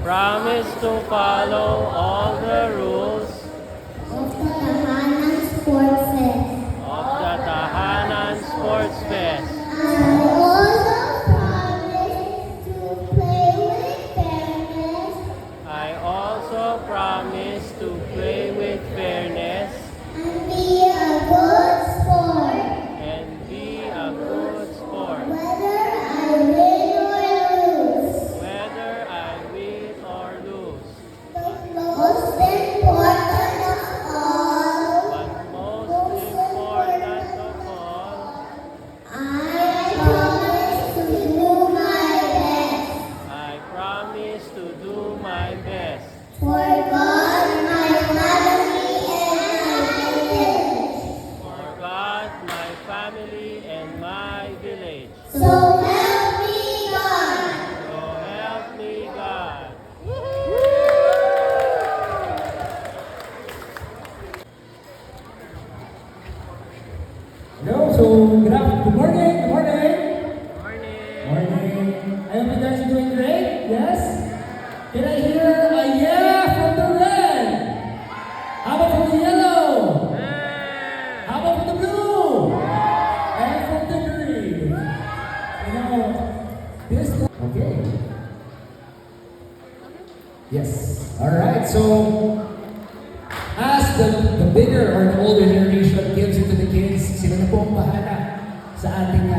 Promise to follow all the rules of the Tahanan Sports Fest. of the Tahanan Sports Fest. I also promise to play with fairness I also promise to play with fairness and be a good sport, and be a good sport, whether I win or lose. whether I win or lose. But most important of all, But most important of all, I promise to do my best. I promise to do my best For God, my family, and my village. for God, my family, and my village. So help me God. So help me God. Hello, so good morning, good morning. Morning. Morning. I hope you guys are doing great, yes? Can I hear a yeah from the red? How about from the yellow? Yeah. How about from the blue? And from the green? You know, this, okay. Yes, alright, so as the bigger or the older generation gives it to the kids, sila na po ang bahala sa ating